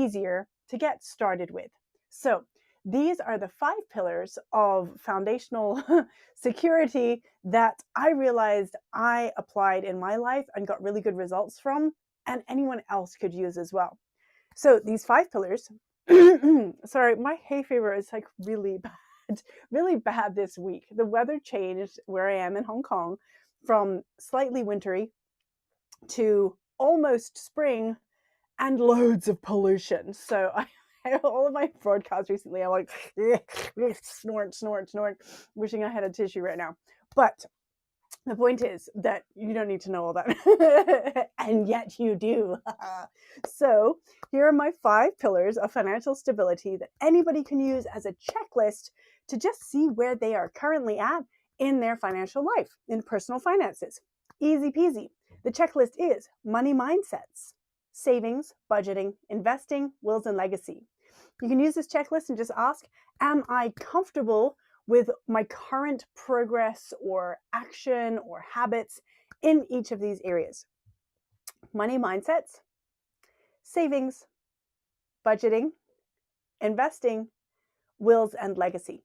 easier to get started with. So these are the 5 pillars of foundational security that I realized I applied in my life and got really good results from, and anyone else could use as well. So these 5 pillars, sorry, my hay fever is like really bad this week. The weather changed where I am in Hong Kong from slightly wintry to almost spring and loads of pollution. So all of my broadcasts recently, I'm like, snort, snort, snort, wishing I had a tissue right now. But the point is that you don't need to know all that, and yet you do. So here are my 5 pillars of financial stability that anybody can use as a checklist to just see where they are currently at in their financial life, in personal finances. Easy peasy. The checklist is money mindsets, savings, budgeting, investing, wills, and legacy. You can use this checklist and just ask, am I comfortable with my current progress or action or habits in each of these areas? Money mindsets, savings, budgeting, investing, wills, and legacy.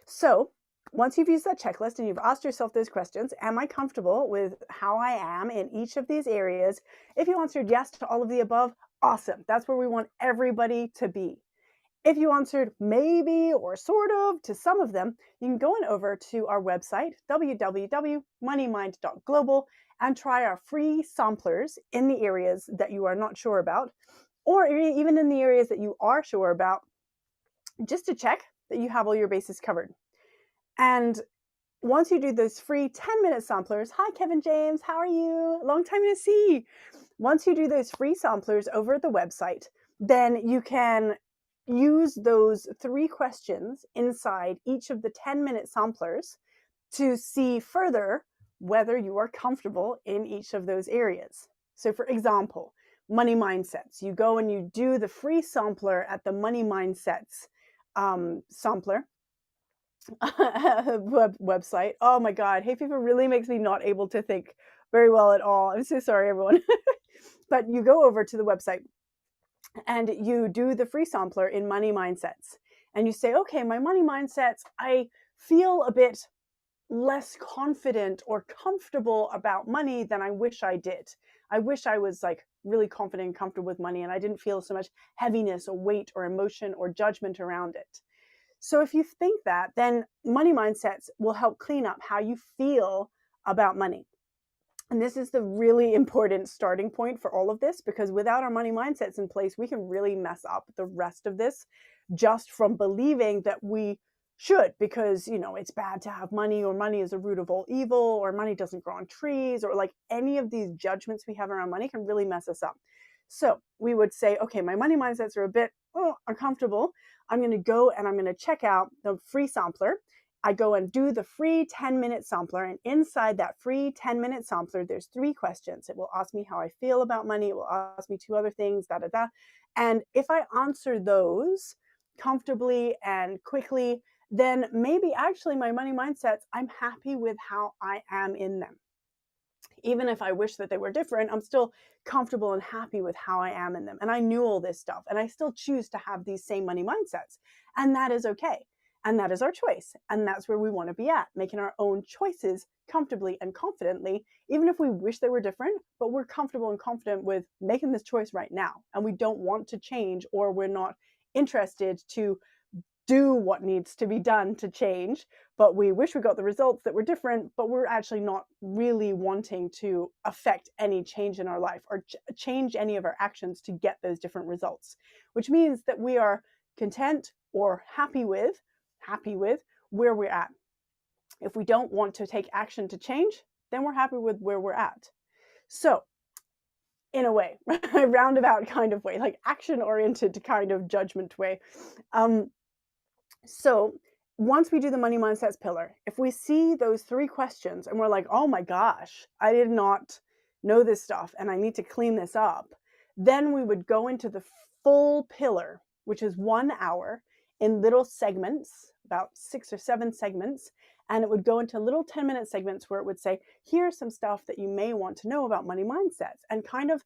So once you've used that checklist and you've asked yourself those questions, am I comfortable with how I am in each of these areas? If you answered yes to all of the above, awesome. That's where we want everybody to be. If you answered maybe or sort of to some of them, you can go on over to our website, www.moneymind.global, and try our free samplers in the areas that you are not sure about, or even in the areas that you are sure about, just to check that you have all your bases covered. And once you do those free 10-minute samplers, hi Kevin James, how are you? Long time no see. Once you do those free samplers over at the website, then you can use those 3 questions inside each of the 10-minute samplers to see further whether you are comfortable in each of those areas. So for example, money mindsets. You go and you do the free sampler at the money mindsets sampler website. Oh my God, hay fever really makes me not able to think very well at all. I'm so sorry, everyone. But you go over to the website and you do the free sampler in money mindsets. And you say, okay, my money mindsets, I feel a bit less confident or comfortable about money than I wish I did. I wish I was like really confident and comfortable with money and I didn't feel so much heaviness or weight or emotion or judgment around it. So if you think that, then money mindsets will help clean up how you feel about money. And this is the really important starting point for all of this, because without our money mindsets in place, we can really mess up the rest of this just from believing that we should, because, you know, it's bad to have money, or money is the root of all evil, or money doesn't grow on trees, or like any of these judgments we have around money can really mess us up. So we would say, okay, my money mindsets are a bit uncomfortable. I'm going to go and I'm going to check out the free sampler. I go and do the free 10-minute sampler, and inside that free 10-minute sampler, there's 3 questions. It will ask me how I feel about money. It will ask me 2 other things, And if I answer those comfortably and quickly, then maybe actually my money mindsets, I'm happy with how I am in them. Even if I wish that they were different, I'm still comfortable and happy with how I am in them. And I knew all this stuff, and I still choose to have these same money mindsets. And that is okay. And that is our choice. And that's where we want to be at, making our own choices comfortably and confidently, even if we wish they were different, but we're comfortable and confident with making this choice right now. And we don't want to change, or we're not interested to do what needs to be done to change, but we wish we got the results that were different, but we're actually not really wanting to affect any change in our life or change any of our actions to get those different results, which means that we are content or happy with where we're at. If we don't want to take action to change, then we're happy with where we're at. So in a way, a roundabout kind of way, like action-oriented kind of judgment way. So once we do the money mindsets pillar, if we see those 3 questions and we're like, oh my gosh, I did not know this stuff and I need to clean this up, then we would go into the full pillar, which is 1 hour in little segments, about 6 or 7 segments. And it would go into little 10-minute segments where it would say, here's some stuff that you may want to know about money mindsets, and kind of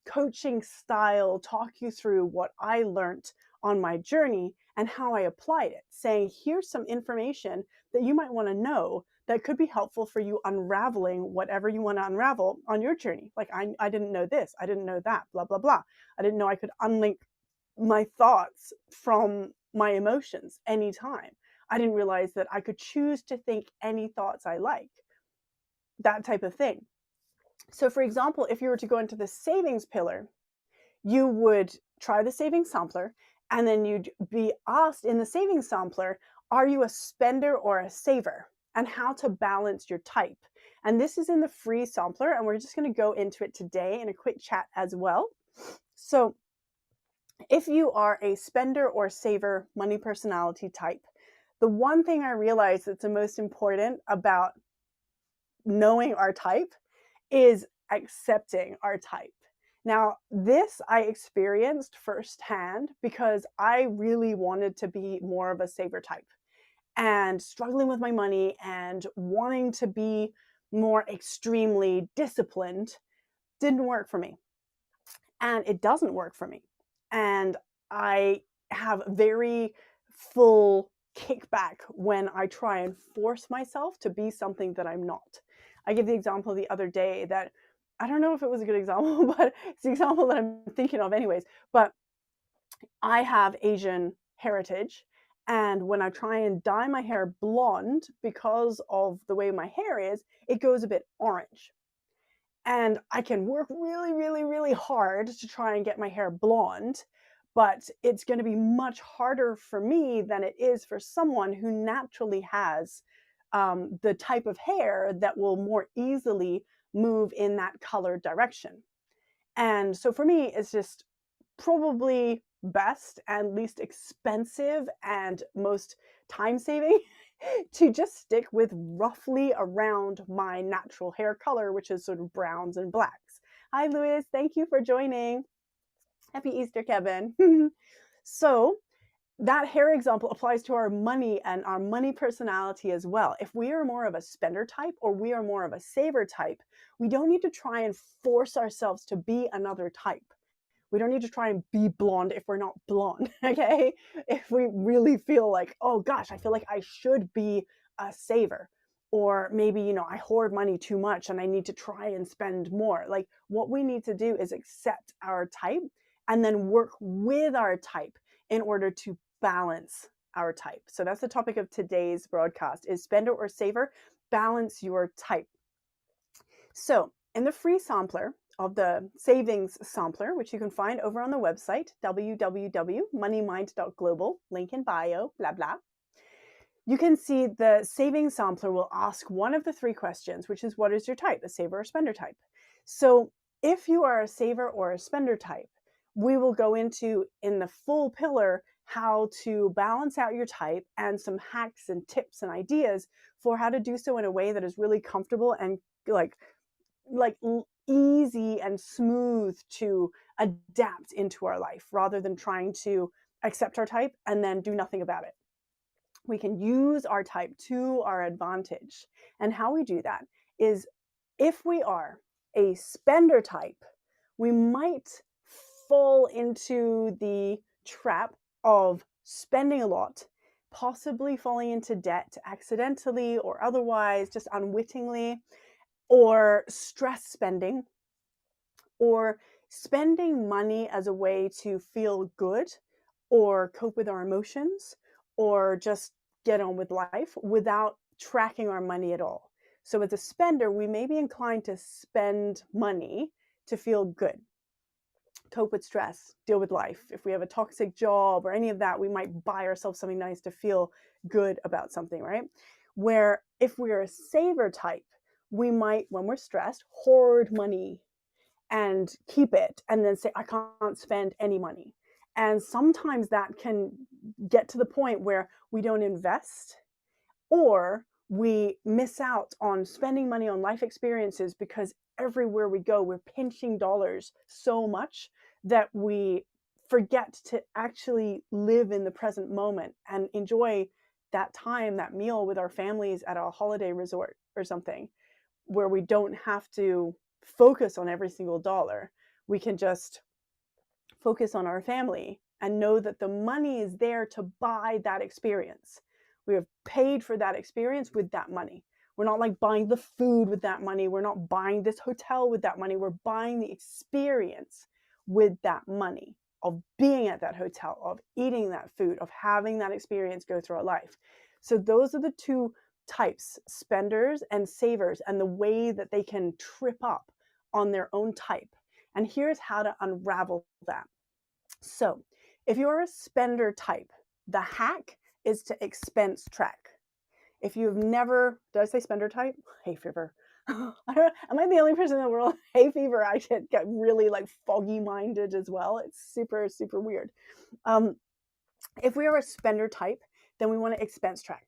coaching style talk you through what I learned on my journey and how I applied it, saying, here's some information that you might want to know that could be helpful for you unraveling whatever you want to unravel on your journey. Like, I didn't know this, I didn't know that, blah, blah, blah. I didn't know I could unlink my thoughts from my emotions anytime. I didn't realize that I could choose to think any thoughts I like, that type of thing. So for example, if you were to go into the savings pillar, you would try the savings sampler, and then you'd be asked in the savings sampler, are you a spender or a saver? And how to balance your type. And this is in the free sampler, and we're just going to go into it today in a quick chat as well. So if you are a spender or saver money personality type, the one thing I realized that's the most important about knowing our type is accepting our type. Now, this I experienced firsthand because I really wanted to be more of a saver type, and struggling with my money and wanting to be more extremely disciplined didn't work for me. And it doesn't work for me. And I have very full kickback when I try and force myself to be something that I'm not. I gave the example the other day that I don't know if it was a good example, but it's the example that I'm thinking of anyways. But I have Asian heritage. And when I try and dye my hair blonde because of the way my hair is, it goes a bit orange. And I can work really, really, really hard to try and get my hair blonde, but it's going to be much harder for me than it is for someone who naturally has the type of hair that will more easily move in that color direction. And so for me, it's just probably best and least expensive and most time saving to just stick with roughly around my natural hair color, which is sort of browns and blacks. Hi, Louis. Thank you for joining. Happy Easter, Kevin. So that hair example applies to our money and our money personality as well. If we are more of a spender type or we are more of a saver type, we don't need to try and force ourselves to be another type. We don't need to try and be blonde if we're not blonde, okay? If we really feel like, oh gosh, I feel like I should be a saver. Or maybe, I hoard money too much and I need to try and spend more. Like, what we need to do is accept our type and then work with our type in order to balance our type. So that's the topic of today's broadcast, is spender or saver, balance your type. So in the free sampler of the savings sampler, which you can find over on the website, www.moneymind.global, link in bio, blah, blah, you can see the savings sampler will ask one of the three questions, which is, what is your type, a saver or spender type? So if you are a saver or a spender type, we will go into, in the full pillar, how to balance out your type and some hacks and tips and ideas for how to do so in a way that is really comfortable and like easy and smooth to adapt into our life, rather than trying to accept our type and then do nothing about it. We can use our type to our advantage. And how we do that is, if we are a spender type, we might fall into the trap of spending a lot, possibly falling into debt accidentally or otherwise, just unwittingly, or stress spending, or spending money as a way to feel good or cope with our emotions or just get on with life without tracking our money at all. So as a spender, we may be inclined to spend money to feel good, cope with stress, deal with life. If we have a toxic job or any of that, we might buy ourselves something nice to feel good about something, right? Where if we're a saver type, we might, when we're stressed, hoard money and keep it and then say, I can't spend any money. And sometimes that can get to the point where we don't invest, or we miss out on spending money on life experiences because everywhere we go, we're pinching dollars so much that we forget to actually live in the present moment and enjoy that time, that meal with our families at a holiday resort or something, where we don't have to focus on every single dollar. We can just focus on our family and know that the money is there to buy that experience. We have paid for that experience with that money. We're not like buying the food with that money. We're not buying this hotel with that money. We're buying the experience with that money of being at that hotel, of eating that food, of having that experience go through our life. So those are the two types, spenders and savers, and the way that they can trip up on their own type. And here's how to unravel that. So if you're a spender type, the hack is to expense track. If you've never, did I say spender type? Hay fever. Am I the only person in the world? Hay fever, I get really like foggy minded as well. It's super, super weird. If we are a spender type, then we want to expense track.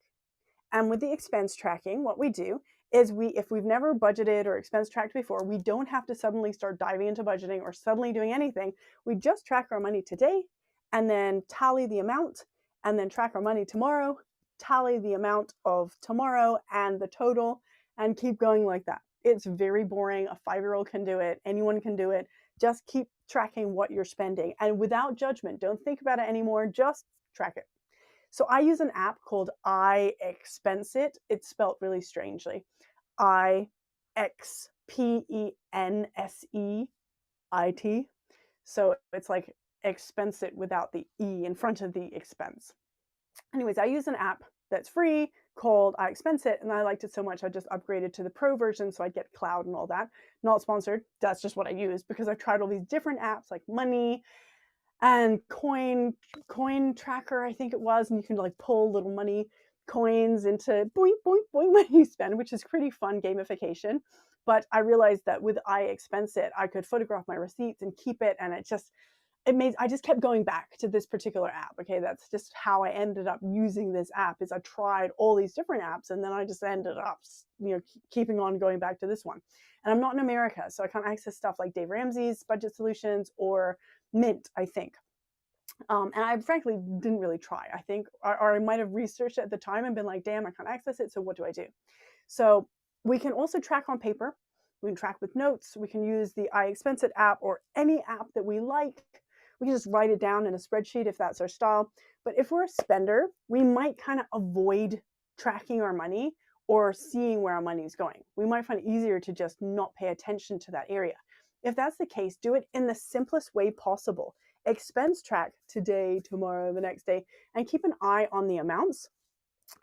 And with the expense tracking, what we do is if we've never budgeted or expense tracked before, we don't have to suddenly start diving into budgeting or suddenly doing anything. We just track our money today and then tally the amount, and then track our money tomorrow, tally the amount of tomorrow and the total, and keep going like that. It's very boring. A 5-year-old can do it. Anyone can do it. Just keep tracking what you're spending, and without judgment. Don't think about it anymore. Just track it. So I use an app called iExpensit. It's spelled really strangely. IXPENSEIT. So it's like expense it without the E in front of the expense. Anyways, I use an app that's free called iExpensit, and I liked it so much I just upgraded to the pro version so I get cloud and all that. Not sponsored. That's just what I use because I've tried all these different apps like Money and coin tracker, I think it was, and you can like pull little money coins into boink boink boink when you spend, which is pretty fun gamification. But I realized that with iExpensit, I could photograph my receipts and keep it, and I just kept going back to this particular app. Okay, that's just how I ended up using this app. Is I tried all these different apps, and then I just ended up, keeping on going back to this one. And I'm not in America, so I can't access stuff like Dave Ramsey's Budget Solutions or Mint, I think. And I frankly didn't really try, I think, or I might have researched it at the time and been like, damn, I can't access it, so what do I do? So we can also track on paper. We can track with notes. We can use the iExpensit app or any app that we like. We can just write it down in a spreadsheet if that's our style. But if we're a spender, we might kind of avoid tracking our money or seeing where our money is going. We might find it easier to just not pay attention to that area. If that's the case, do it in the simplest way possible. Expense track today, tomorrow, the next day, and keep an eye on the amounts.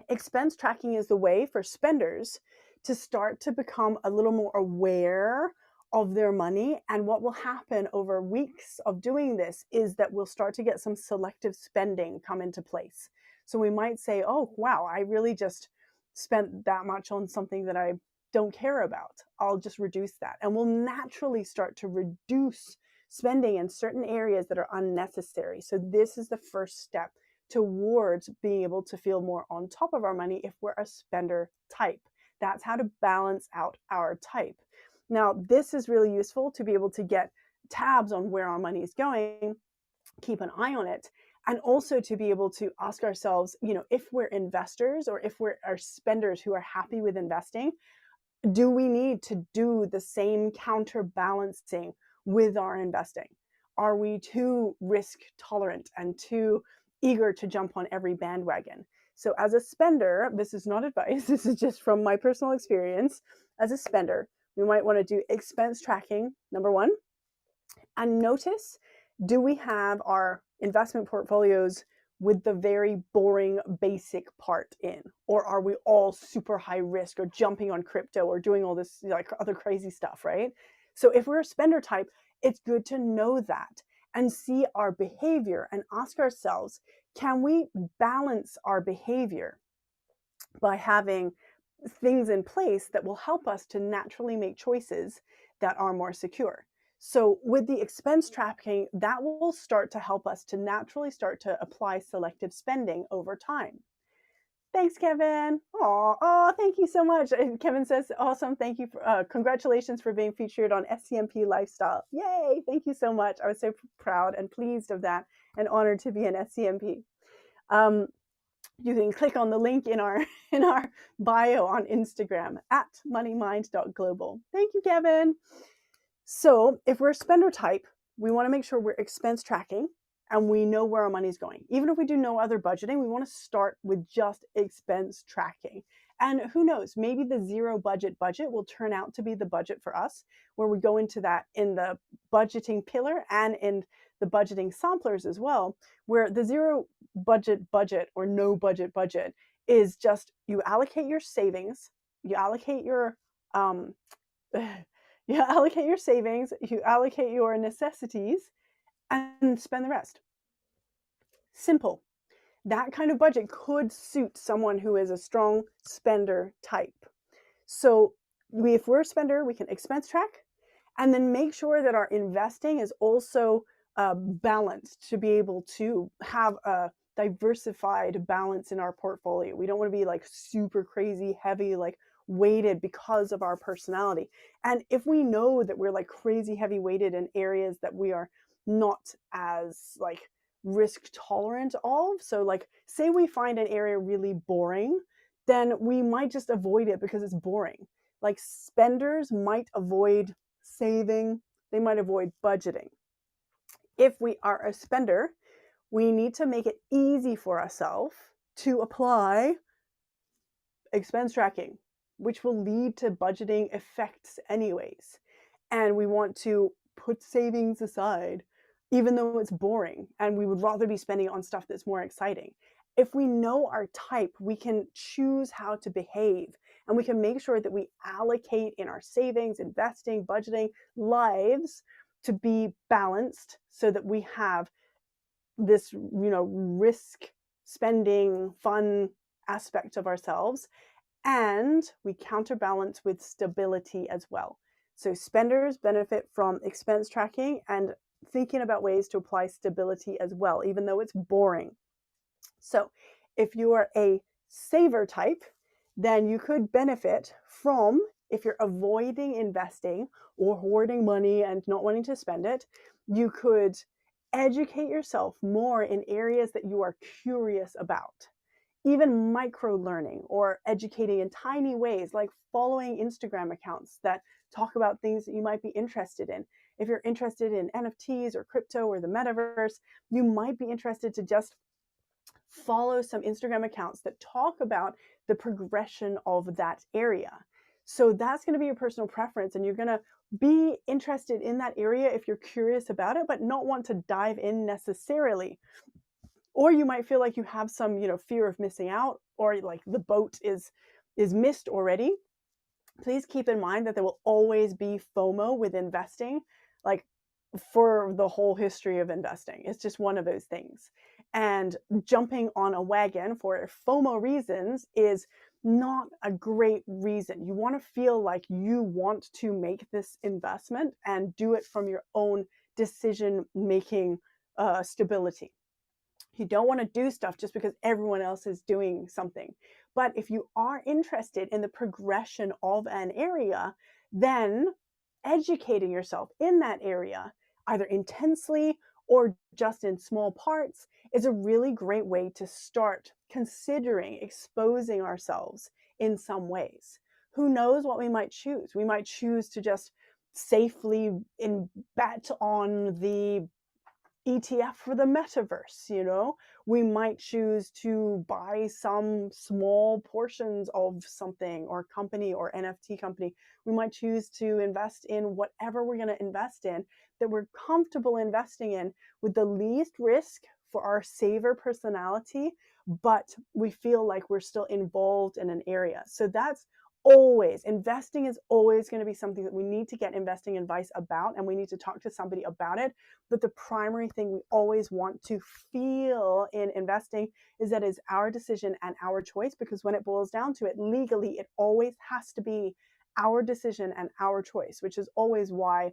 Expense tracking is the way for spenders to start to become a little more aware of their money. And what will happen over weeks of doing this is that we'll start to get some selective spending come into place. So we might say, oh, wow, I really just spent that much on something that I don't care about. I'll just reduce that. And we'll naturally start to reduce spending in certain areas that are unnecessary. So this is the first step towards being able to feel more on top of our money if we're a spender type. That's how to balance out our type. Now, this is really useful to be able to get tabs on where our money is going, keep an eye on it, and also to be able to ask ourselves, if we're investors or if we're spenders who are happy with investing, do we need to do the same counterbalancing with our investing? Are we too risk tolerant and too eager to jump on every bandwagon? So as a spender, this is not advice, this is just from my personal experience. As a spender, we might want to do expense tracking, number one, and notice, do we have our investment portfolios with the very boring basic part in, or are we all super high risk or jumping on crypto or doing all this like other crazy stuff, right? So if we're a spender type, it's good to know that and see our behavior and ask ourselves, can we balance our behavior by having things in place that will help us to naturally make choices that are more secure? So with the expense tracking, that will start to help us to naturally start to apply selective spending over time. Thanks, Kevin. Oh, thank you so much. And Kevin says, awesome. Thank you. Congratulations for being featured on SCMP Lifestyle. Yay. Thank you so much. I was so proud and pleased of that and honored to be an SCMP. You can click on the link in our bio on Instagram @moneymind.global. Thank you, Kevin. So if we're a spender type, we want to make sure we're expense tracking and we know where our money's going. Even if we do no other budgeting, we want to start with just expense tracking. And who knows, maybe the zero budget will turn out to be the budget for us, where we go into that in the budgeting pillar and in the budgeting samplers as well, where the zero budget or no budget is just you allocate your savings, you allocate your you allocate your savings, you allocate your necessities, and spend the rest. Simple. That kind of budget could suit someone who is a strong spender type. So if we're a spender, we can expense track and then make sure that our investing is also balanced to be able to have a diversified balance in our portfolio. We don't want to be like super crazy heavy, like weighted because of our personality. And if we know that we're like crazy heavy weighted in areas that we are not as like risk tolerant of, so like say we find an area really boring, then we might just avoid it because it's boring. Like spenders might avoid saving, they might avoid budgeting. If we are a spender, we need to make it easy for ourselves to apply expense tracking, which will lead to budgeting effects anyways. And we want to put savings aside, even though it's boring, and we would rather be spending on stuff that's more exciting. If we know our type, we can choose how to behave, and we can make sure that we allocate in our savings, investing, budgeting lives to be balanced so that we have this, risk spending, fun aspect of ourselves, and we counterbalance with stability as well. So spenders benefit from expense tracking and thinking about ways to apply stability as well, even though it's boring. So if you are a saver type, then you could benefit from, if you're avoiding investing or hoarding money and not wanting to spend it, you could educate yourself more in areas that you are curious about. Even micro learning or educating in tiny ways, like following Instagram accounts that talk about things that you might be interested in. If you're interested in NFTs or crypto or the metaverse, you might be interested to just follow some Instagram accounts that talk about the progression of that area. So that's going to be your personal preference, and you're going to be interested in that area if you're curious about it, but not want to dive in necessarily. Or you might feel like you have some, fear of missing out, or like the boat is missed already. Please keep in mind that there will always be FOMO with investing, like for the whole history of investing. It's just one of those things. And jumping on a wagon for FOMO reasons is not a great reason. You want to feel like you want to make this investment and do it from your own decision-making stability. You don't want to do stuff just because everyone else is doing something. But if you are interested in the progression of an area, then educating yourself in that area, either intensely or just in small parts, is a really great way to start considering exposing ourselves in some ways. Who knows what we might choose? We might choose to just safely bet on the ETF for the metaverse. We might choose to buy some small portions of something or company or NFT company. We might choose to invest in whatever we're going to invest in that we're comfortable investing in with the least risk for our saver personality, but we feel like we're still involved in an area. So that's investing is always going to be something that we need to get investing advice about, and we need to talk to somebody about it. But the primary thing we always want to feel in investing is that it's our decision and our choice, because when it boils down to it, legally, it always has to be our decision and our choice, which is always why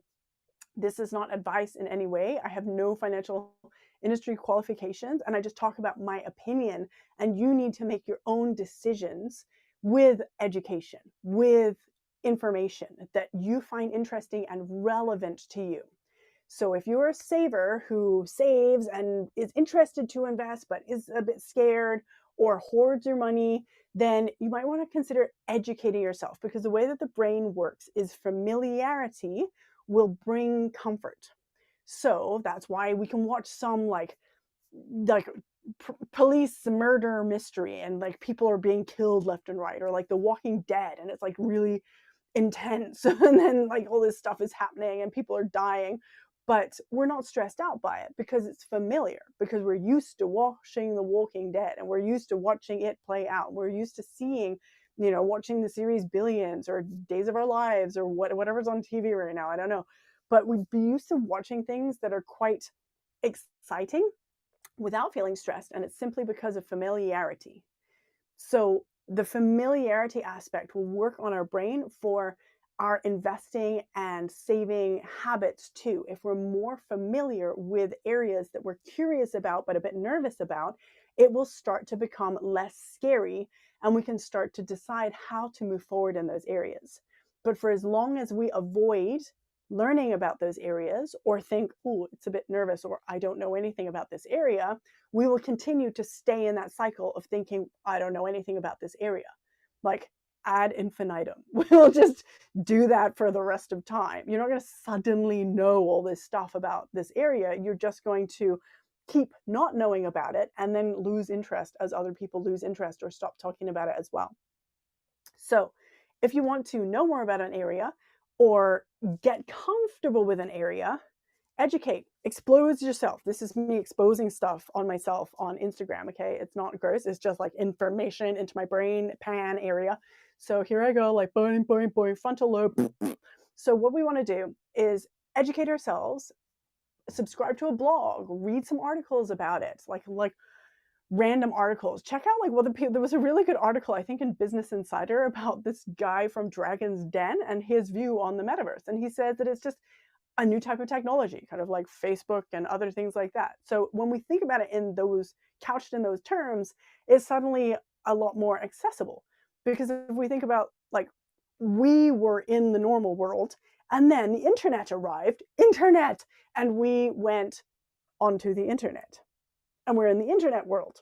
this is not advice in any way. I have no financial industry qualifications, and I just talk about my opinion, and you need to make your own decisions with education, with information that you find interesting and relevant to you. So if you're a saver who saves and is interested to invest but is a bit scared or hoards your money, then you might want to consider educating yourself, because the way that the brain works is familiarity will bring comfort. So that's why we can watch some like police murder mystery, and like people are being killed left and right, or like The Walking Dead, and it's like really intense and then like all this stuff is happening and people are dying, but we're not stressed out by it because it's familiar, because we're used to watching The Walking Dead and we're used to watching it play out. We're used to seeing, watching the series Billions or Days of Our Lives or whatever's on TV right now, I don't know, but we'd be used to watching things that are quite exciting without feeling stressed, and it's simply because of familiarity. So the familiarity aspect will work on our brain for our investing and saving habits too. If we're more familiar with areas that we're curious about but a bit nervous about, it will start to become less scary, and we can start to decide how to move forward in those areas. But for as long as we avoid learning about those areas or think, oh, it's a bit nervous, or I don't know anything about this area, we will continue to stay in that cycle of thinking, I don't know anything about this area. Like ad infinitum. We'll just do that for the rest of time. You're not going to suddenly know all this stuff about this area. You're just going to keep not knowing about it and then lose interest as other people lose interest or stop talking about it as well. So if you want to know more about an area or get comfortable with an area, educate, expose yourself. This is me exposing stuff on myself on Instagram, okay? It's not gross. It's just like information into my brain pan area. So here I go, like boing, boing, boing, frontal lobe. So what we want to do is educate ourselves, subscribe to a blog, read some articles about it, like random articles. Check out like there was a really good article, I think in Business Insider, about this guy from Dragon's Den and his view on the metaverse. And he says that it's just a new type of technology, kind of like Facebook and other things like that. So when we think about it in those, couched in those terms, it's suddenly a lot more accessible. Because if we think about like we were in the normal world and then the internet arrived, and we went onto the internet and we're in the internet world.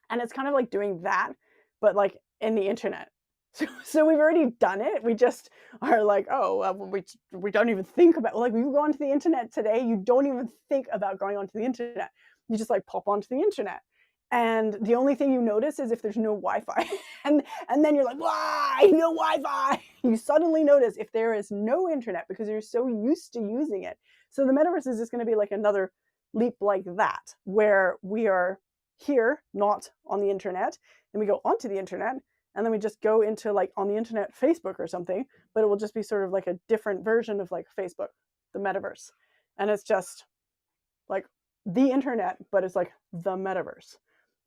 And it's kind of like doing that, but like in the internet. So we've already done it. We just are like, oh, we don't even think about, like, when you go onto the internet today, you don't even think about going onto the internet. You just like pop onto the internet. And the only thing you notice is if there's no Wi-Fi. and then you're like, why? No Wi-Fi. You suddenly notice if there is no internet because you're so used to using it. So the metaverse is just going to be like another leap like that, where we are here, not on the internet, then we go onto the internet, and then we just go into like on the internet Facebook or something, but it will just be sort of like a different version of like Facebook, the metaverse. And it's just like the internet, but it's like the metaverse.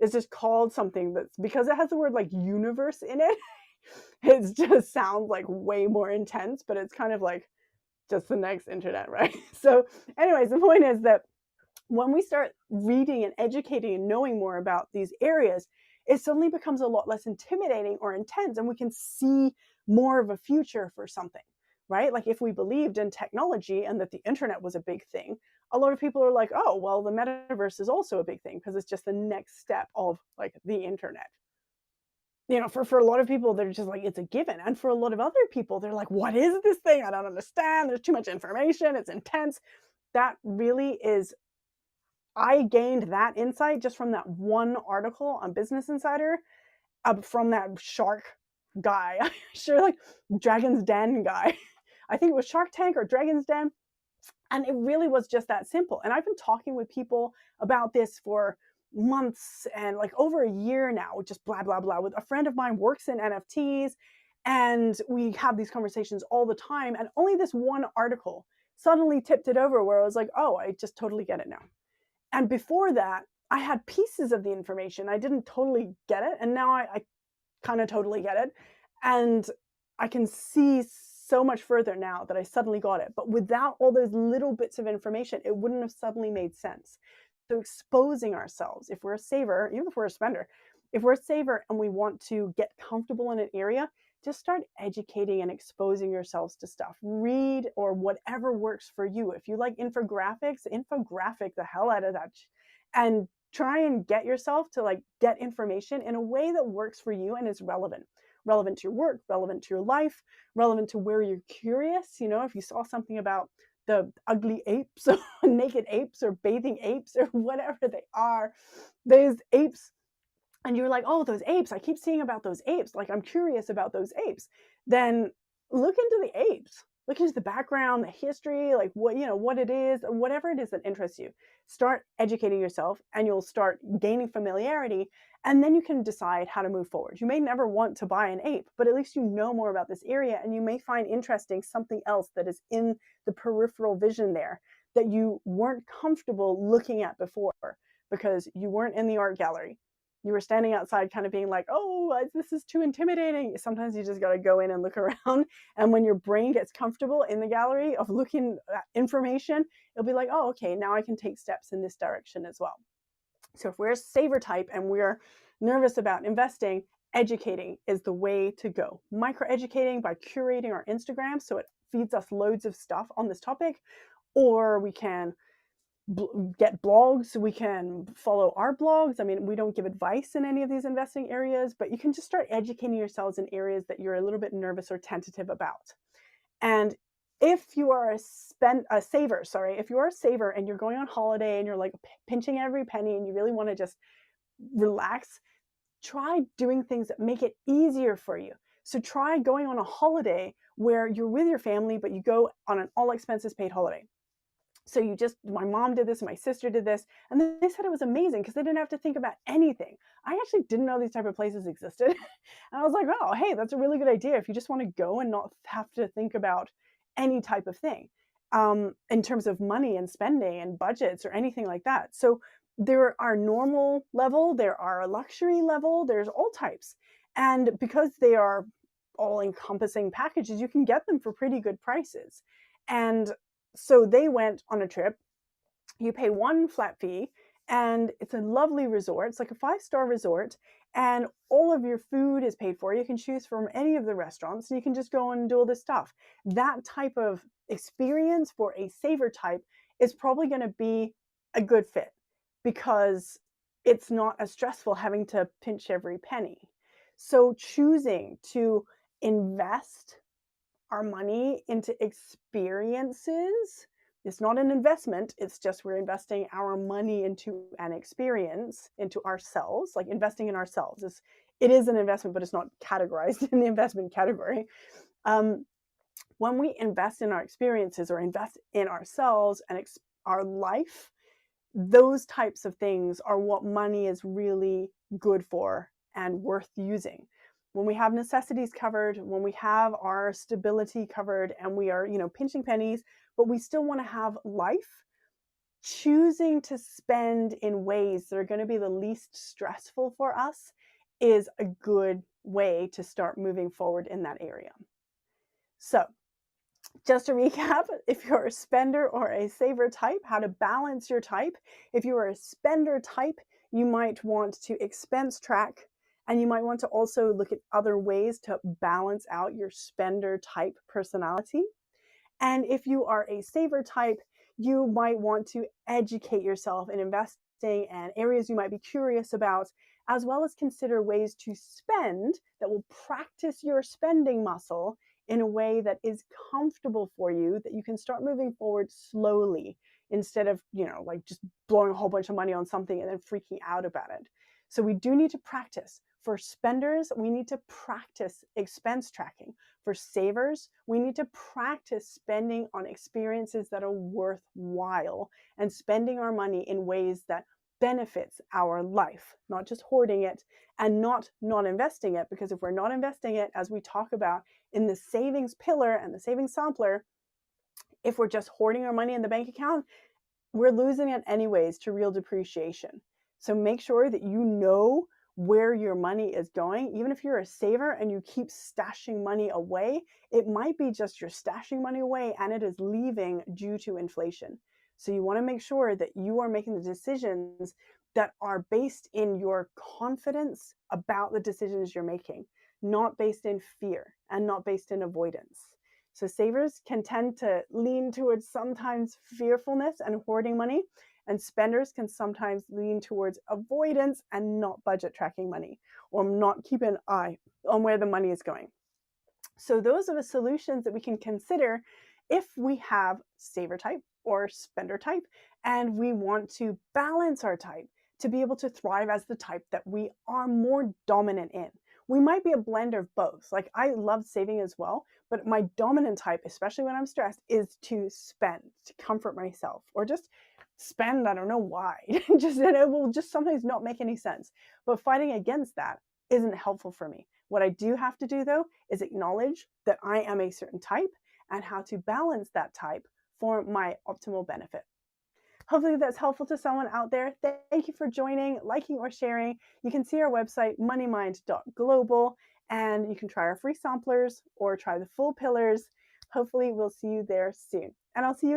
It's just called something that's, because it has the word like universe in it, it just sounds like way more intense, but it's kind of like just the next internet, right? So anyways, the point is that when we start reading and educating and knowing more about these areas, it suddenly becomes a lot less intimidating or intense, and we can see more of a future for something, right? Like if we believed in technology and that the internet was a big thing, a lot of people are like, oh, well, the metaverse is also a big thing because it's just the next step of like the internet. For a lot of people, they're just like, it's a given. And for a lot of other people, they're like, what is this thing? I don't understand. There's too much information. It's intense. That really is, I gained that insight just from that one article on Business Insider, from that shark guy. Sure, like Dragon's Den guy. I think it was Shark Tank or Dragon's Den. And it really was just that simple. And I've been talking with people about this for months and like over a year now, just blah, blah, blah. With a friend of mine works in NFTs, and we have these conversations all the time. And only this one article suddenly tipped it over where I was like, oh, I just totally get it now. And before that, I had pieces of the information. I didn't totally get it. And now I kind of totally get it. And I can see so much further now that I suddenly got it. But without all those little bits of information, it wouldn't have suddenly made sense. So exposing ourselves, if we're a saver, even if we're a spender, if we're a saver and we want to get comfortable in an area, just start educating and exposing yourselves to stuff. Read or whatever works for you. If you like infographics, infographic the hell out of that. And try and get yourself to like get information in a way that works for you and is relevant. Relevant to your work, relevant to your life, relevant to where you're curious. If you saw something about the ugly apes or naked apes or bathing apes or whatever they are, those apes, and you're like, oh, those apes, I keep seeing about those apes, like I'm curious about those apes, then look into the apes, look into the background, the history, like what, what it is, whatever it is that interests you. Start educating yourself and you'll start gaining familiarity, and then you can decide how to move forward. You may never want to buy an ape, but at least you know more about this area, and you may find interesting something else that is in the peripheral vision there that you weren't comfortable looking at before because you weren't in the art gallery. You were standing outside kind of being like, oh, this is too intimidating. Sometimes you just got to go in and look around. And when your brain gets comfortable in the gallery of looking at information, it'll be like, oh, okay, now I can take steps in this direction as well. So if we're a saver type and we're nervous about investing, educating is the way to go. Micro-educating by curating our Instagram so it feeds us loads of stuff on this topic, or we can get blogs, we can follow our blogs. I mean, we don't give advice in any of these investing areas, but you can just start educating yourselves in areas that you're a little bit nervous or tentative about. And if you are a saver and you're going on holiday and you're like pinching every penny and you really want to just relax, try doing things that make it easier for you. So try going on a holiday where you're with your family, but you go on an all expenses paid holiday. So my mom did this, my sister did this, and they said it was amazing because they didn't have to think about anything. I actually didn't know these type of places existed. And I was like, oh, hey, that's a really good idea if you just want to go and not have to think about any type of thing in terms of money and spending and budgets or anything like that. So there are normal level, there are a luxury level, there's all types. And because they are all encompassing packages, you can get them for pretty good prices. And so they went on a trip. You pay one flat fee and it's a lovely resort. It's like a 5-star resort, and all of your food is paid for. You can choose from any of the restaurants and you can just go and do all this stuff. That type of experience for a saver type is probably going to be a good fit because it's not as stressful having to pinch every penny. So choosing to invest our money into experiences, it's not an investment, it's just we're investing our money into an experience, into ourselves, like investing in ourselves. It is an investment, but it's not categorized in the investment category. When we invest in our experiences or invest in ourselves and our life, those types of things are what money is really good for and worth using. When we have necessities covered, when we have our stability covered, and we are, pinching pennies, but we still want to have life, choosing to spend in ways that are going to be the least stressful for us is a good way to start moving forward in that area. So just to recap, if you're a spender or a saver type, how to balance your type. If you are a spender type, you might want to expense track, and you might want to also look at other ways to balance out your spender type personality. And if you are a saver type, you might want to educate yourself in investing and areas you might be curious about, as well as consider ways to spend that will practice your spending muscle in a way that is comfortable for you, that you can start moving forward slowly instead of, like just blowing a whole bunch of money on something and then freaking out about it. So we do need to practice. For spenders, we need to practice expense tracking. For savers, we need to practice spending on experiences that are worthwhile and spending our money in ways that benefits our life, not just hoarding it and not investing it. Because if we're not investing it, as we talk about in the savings pillar and the savings sampler, if we're just hoarding our money in the bank account, we're losing it anyways to real depreciation. So make sure that you know where your money is going. Even if you're a saver and you keep stashing money away, it might be just you're stashing money away and it is leaving due to inflation. So you want to make sure that you are making the decisions that are based in your confidence about the decisions you're making, not based in fear and not based in avoidance. So savers can tend to lean towards sometimes fearfulness and hoarding money, and spenders can sometimes lean towards avoidance and not budget tracking money, or not keep an eye on where the money is going. So those are the solutions that we can consider if we have saver type or spender type, and we want to balance our type to be able to thrive as the type that we are more dominant in. We might be a blend of both. Like, I love saving as well, but my dominant type, especially when I'm stressed, is to spend, to comfort myself, or just spend, I don't know why. Just, and it will just sometimes not make any sense. But fighting against that isn't helpful for me. What I do have to do, though, is acknowledge that I am a certain type and how to balance that type for my optimal benefit. Hopefully that's helpful to someone out there. Thank you for joining, liking, or sharing. You can see our website, moneymind.global, and you can try our free samplers or try the full pillars. Hopefully we'll see you there soon. And I'll see you